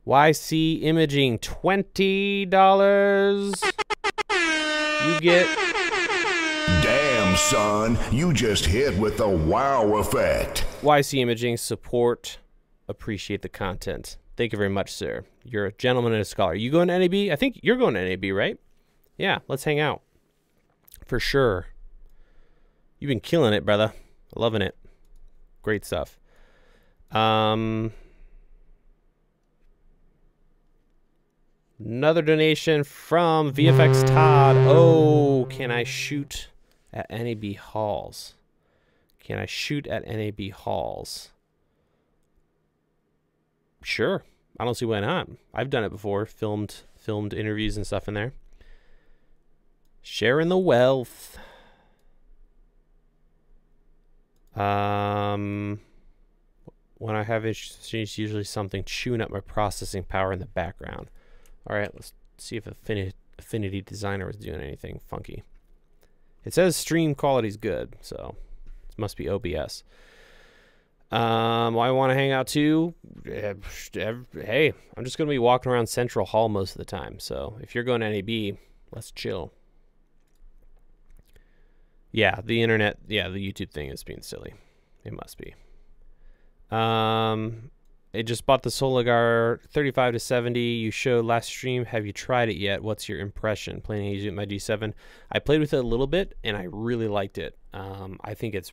YC Imaging, $20. You get... Damn, son. You just hit with the wow effect. YC Imaging, support, appreciate the content. Thank you very much, sir. You're a gentleman and a scholar. You going to NAB? I think you're going to NAB, right? Yeah, let's hang out. For sure. You've been killing it, brother. Loving it. Great stuff. Another donation from VFX Todd. Oh, can I shoot at NAB halls? Can I shoot at NAB halls? Sure. I don't see why not. I've done it before. Filmed interviews and stuff in there. Sharing the wealth. When I have issues, it's usually something chewing up my processing power in the background. All right, let's see if Affinity Designer was doing anything funky. It says stream quality is good, so it must be OBS. I want to hang out too. Hey, I'm just going to be walking around Central Hall most of the time. So if you're going to NAB, let's chill. Yeah, the internet, yeah, the YouTube thing is being silly. It must be. I just bought the Soligar 35 to 70 you showed last stream. Have you tried it yet? What's your impression? Planning to use it with my G7. I played with it a little bit, and I really liked it. I think it's,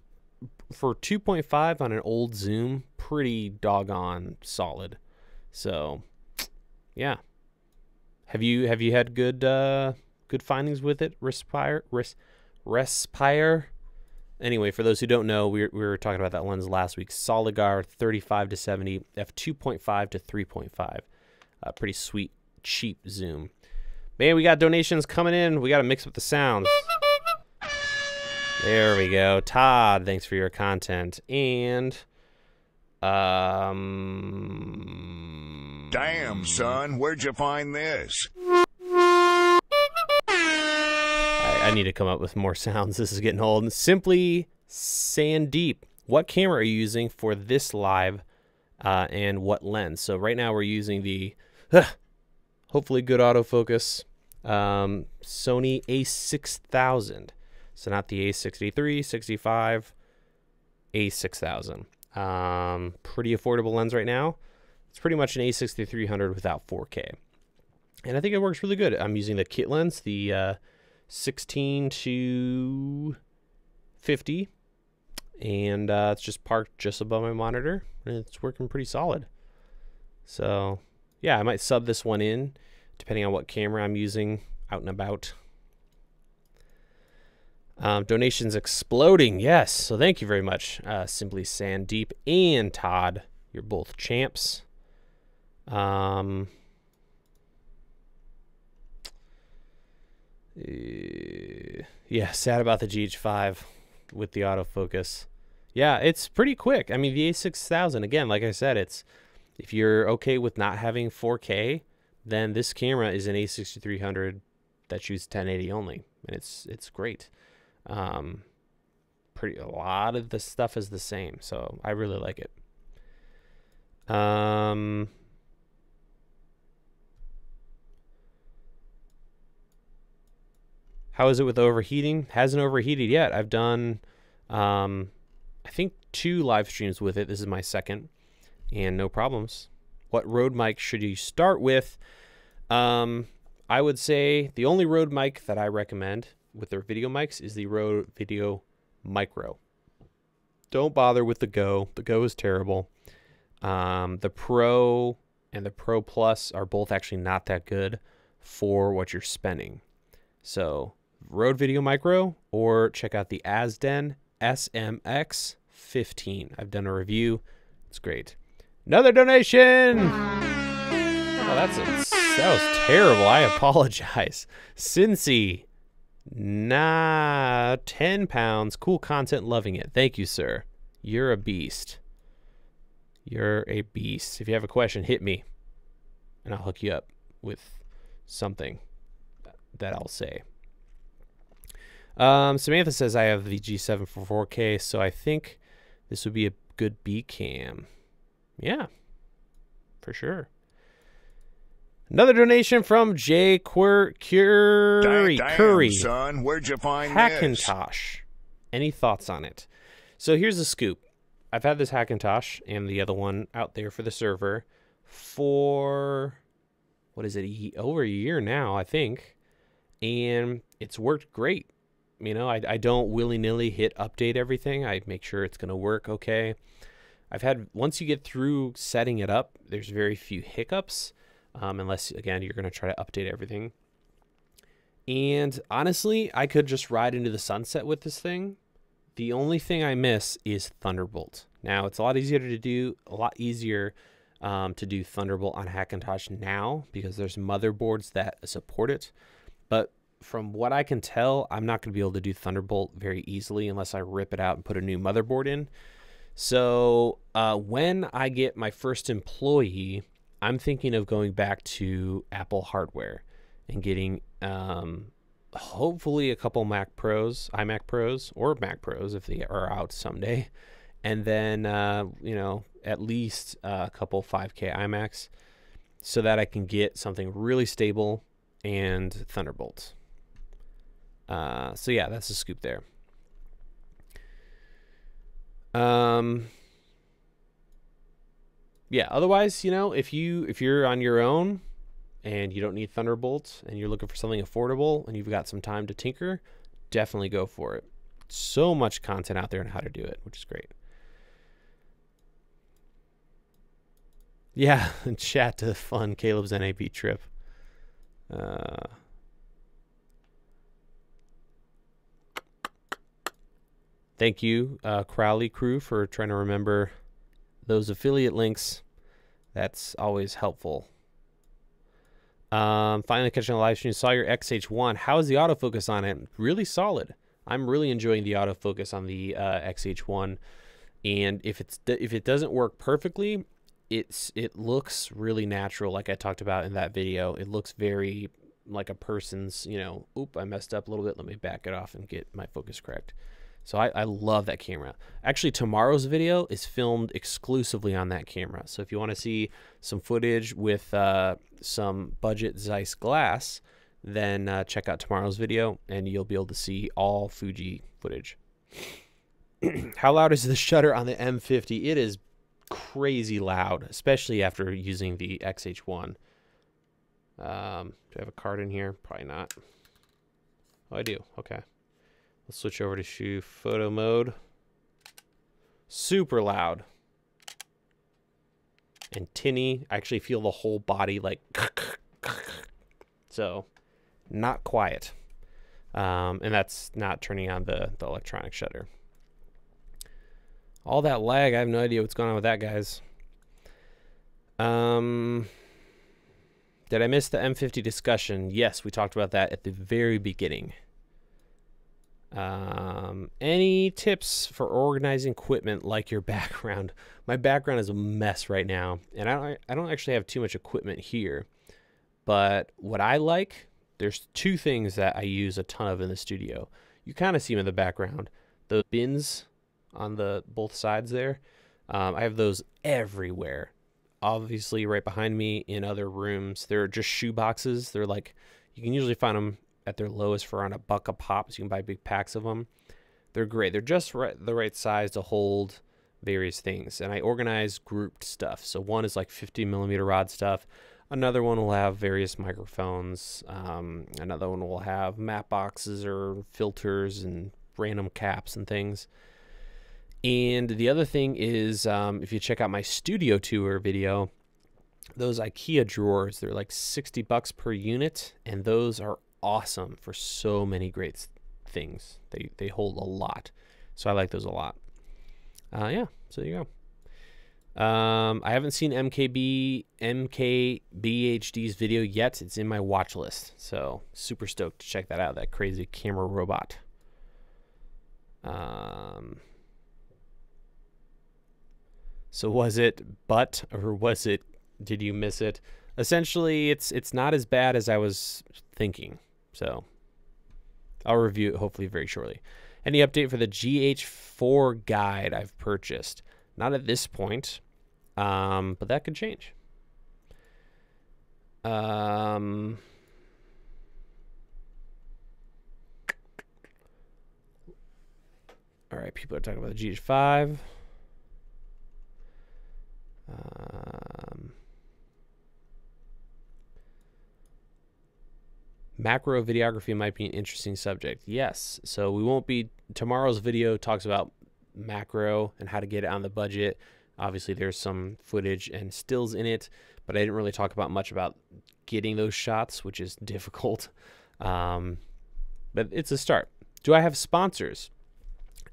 for 2.5 on an old zoom, pretty doggone solid. So, yeah. Have you had good findings with it? Respire. Anyway, for those who don't know, we were talking about that lens last week. Soligar 35 to 70 f2.5 to 3.5. Pretty sweet, cheap zoom. Man, we got donations coming in. We got to mix up the sounds. There we go. Todd, thanks for your content. And Damn, son, where'd you find this? I need to come up with more sounds. This is getting old. Simply Sandeep. What camera are you using for this live, and what lens? So right now we're using the hopefully good autofocus Sony a6000. So not the a63, 65, a6000. Pretty affordable lens right now. It's pretty much an a6300 without 4K. And I think it works really good. I'm using the kit lens, the 16 to 50, and it's just parked just above my monitor, and it's working pretty solid. So yeah, I might sub this one in depending on what camera I'm using out and about. Donations exploding, yes. So thank you very much, Simply Sandeep and Todd. You're both champs. Yeah, sad about the GH5 with the autofocus. Yeah, it's pretty quick. I mean, the a6000, again, like I said, it's, if you're okay with not having 4K, then this camera is an a6300 that shoots 1080 only, and it's great. A lot of the stuff is the same, so I really like it. How is it with overheating? Hasn't overheated yet. I've done I think 2 live streams with it. This is my second, and no problems. What Rode mic should you start with? I would say the only Rode mic that I recommend with their video mics is the Rode Video Micro. Don't bother with the Go. The Go is terrible. The Pro and the Pro Plus are both actually not that good for what you're spending. So Rode Video Micro, or check out the Asden SMX15. I've done a review. It's great. Another donation. Oh, that was terrible. I apologize. Cincy. 10 pounds. Cool content. Loving it. Thank you, sir. You're a beast. You're a beast. If you have a question, hit me, and I'll hook you up with something that I'll say. Samantha says I have the G7 for 4K, so I think this would be a good B cam. Yeah, for sure. Another donation from Jay Curry. Damn, son, where'd you find Hackintosh. Any thoughts on it? So here's the scoop. I've had this Hackintosh and the other one out there for the server for, what is it, over a year now, I think. And it's worked great. You know, I don't willy-nilly hit update everything. I make sure it's going to work okay. Once you get through setting it up, there's very few hiccups. Unless, again, you're going to try to update everything. And honestly, I could just ride into the sunset with this thing. The only thing I miss is Thunderbolt. Now, it's a lot easier to do Thunderbolt on Hackintosh now because there's motherboards that support it. But from what I can tell, I'm not going to be able to do Thunderbolt very easily unless I rip it out and put a new motherboard in. So when I get my first employee, I'm thinking of going back to Apple hardware and getting hopefully a couple iMac Pros, or Mac Pros if they are out someday. And then, you know, at least a couple 5K iMacs so that I can get something really stable and Thunderbolt. So yeah, that's the scoop there. Yeah, otherwise, you know, if you're on your own and you don't need Thunderbolt and you're looking for something affordable and you've got some time to tinker, definitely go for it. So much content out there on how to do it, which is great. Yeah, chat to fund Caleb's NAB trip. Thank you, Crowley crew, for trying to remember those affiliate links. That's always helpful. Finally catching a live stream. Saw your XH1. How is the autofocus on it? Really solid. I'm really enjoying the autofocus on the XH1. And if it doesn't work perfectly, it looks really natural, like I talked about in that video. It looks very like a person's, you know, oop, I messed up a little bit. Let me back it off and get my focus correct. So I love that camera. Actually, tomorrow's video is filmed exclusively on that camera. So if you want to see some footage with some budget Zeiss glass, then check out tomorrow's video and you'll be able to see all Fuji footage. How loud is the shutter on the M50? It is crazy loud, especially after using the XH1. Do I have a card in here? Probably not. Oh, I do. Okay. Let's switch over to shoe photo mode. Super loud. And tinny. I actually feel the whole body like... So, not quiet. And that's not turning on the electronic shutter. All that lag, I have no idea what's going on with that, guys. Did I miss the M50 discussion? Yes, we talked about that at the very beginning. Any tips for organizing equipment like your background? My background is a mess right now, and I don't actually have too much equipment here. But what I like, there's two things that I use a ton of in the studio. You kind of see them in the background. The bins on the both sides there. I have those everywhere. Obviously right behind me in other rooms. They're just shoe boxes. They're like, you can usually find them at their lowest for around $1 a pop, so you can buy big packs of them. They're great. They're just the right size to hold various things. And I organize grouped stuff. So one is like 50mm rod stuff. Another one will have various microphones. Another one will have map boxes or filters and random caps and things. And the other thing is, if you check out my studio tour video, those IKEA drawers, they're like $60 per unit, and those are awesome for so many great things. They hold a lot, so I like those a lot. Yeah, so there you go. I haven't seen MKBHD's video yet. It's in my watch list, so super stoked to check that out. That crazy camera robot. So was it butt, or was it, did you miss it? Essentially, it's not as bad as I was thinking. So I'll review it hopefully very shortly. Any update for the GH4 guide I've purchased? Not at this point, but that could change. All right, people are talking about the GH5. Macro videography might be an interesting subject. Yes. So we won't be, tomorrow's video talks about macro and how to get it on the budget. Obviously there's some footage and stills in it, but I didn't really talk about much about getting those shots, which is difficult. But it's a start. Do I have sponsors?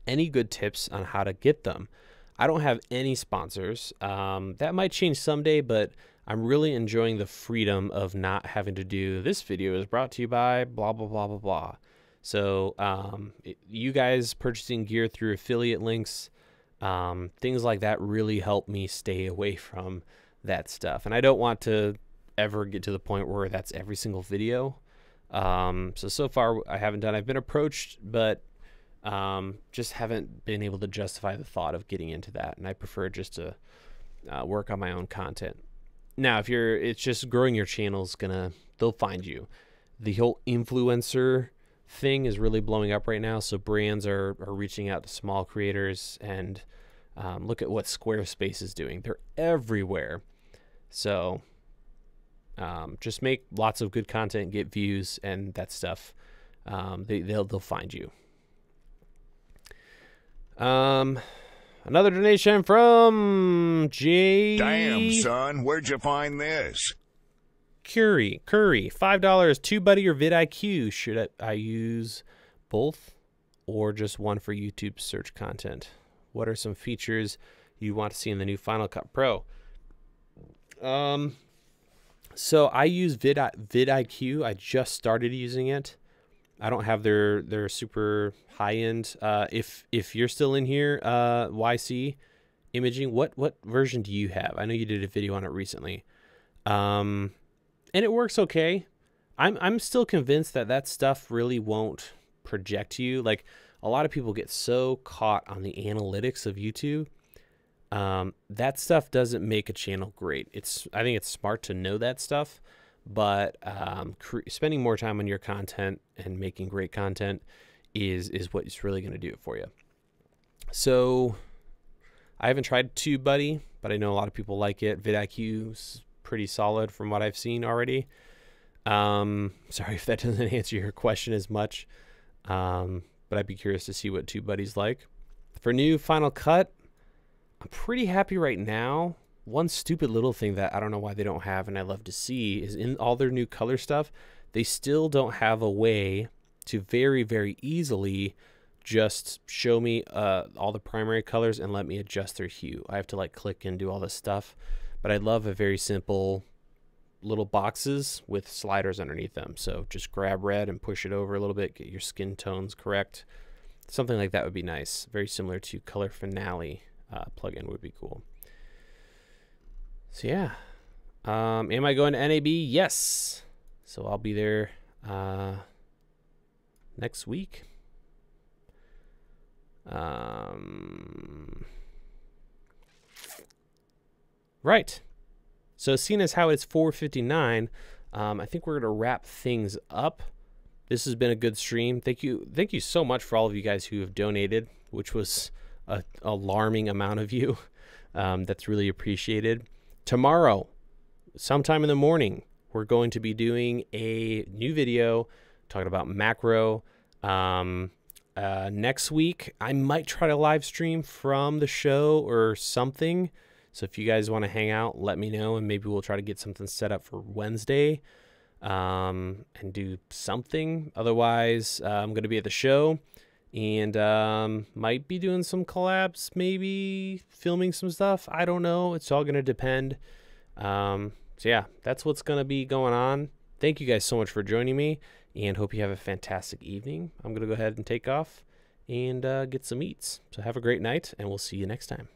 Any good tips on how to get them? I don't have any sponsors. That might change someday, but I'm really enjoying the freedom of not having to do this video is brought to you by blah, blah, blah, blah, blah. So you guys purchasing gear through affiliate links, things like that really help me stay away from that stuff. And I don't want to ever get to the point where that's every single video. So far I haven't done, I've been approached, but just haven't been able to justify the thought of getting into that. And I prefer just to work on my own content. Now, if it's just growing your channel they'll find you. The whole influencer thing is really blowing up right now. So brands are reaching out to small creators, and look at what Squarespace is doing. They're everywhere. So just make lots of good content, get views, and that stuff. They'll find you. Another donation from J. Damn, son, where'd you find this? Curry, $2 TubeBuddy or vidIQ. Should I use both or just one for YouTube search content? What are some features you want to see in the new Final Cut Pro? So I use vidIQ. I just started using it. I don't have their super high end. If you're still in here, YC imaging, what version do you have? I know you did a video on it recently, and it works okay. I'm still convinced that stuff really won't project you. Like, a lot of people get so caught on the analytics of YouTube. That stuff doesn't make a channel great. I think it's smart to know that stuff. But spending more time on your content and making great content is what's really going to do it for you. So I haven't tried TubeBuddy, but I know a lot of people like it. vidIQ's pretty solid from what I've seen already. Sorry if that doesn't answer your question as much, but I'd be curious to see what TubeBuddy's like. For new Final Cut, I'm pretty happy right now. One stupid little thing that I don't know why they don't have, and I love to see, is in all their new color stuff, they still don't have a way to very, very easily just show me all the primary colors and let me adjust their hue. I have to like click and do all this stuff, but I love a very simple little boxes with sliders underneath them. So just grab red and push it over a little bit, get your skin tones correct. Something like that would be nice. Very similar to Color Finale plugin would be cool. So yeah, am I going to NAB? Yes. So I'll be there next week. Right. So seeing as how it's 4:59, I think we're going to wrap things up. This has been a good stream. Thank you so much for all of you guys who have donated, which was a alarming amount of you. That's really appreciated. Tomorrow, sometime in the morning, we're going to be doing a new video talking about macro. Next week, I might try to live stream from the show or something. So if you guys want to hang out, let me know, and maybe we'll try to get something set up for Wednesday and do something. Otherwise, I'm going to be at the show and might be doing some collabs, maybe filming some stuff. I don't know. It's all going to depend. So yeah, that's what's going to be going on. Thank you guys so much for joining me, and hope you have a fantastic evening. I'm going to go ahead and take off and get some eats. So have a great night, and we'll see you next time.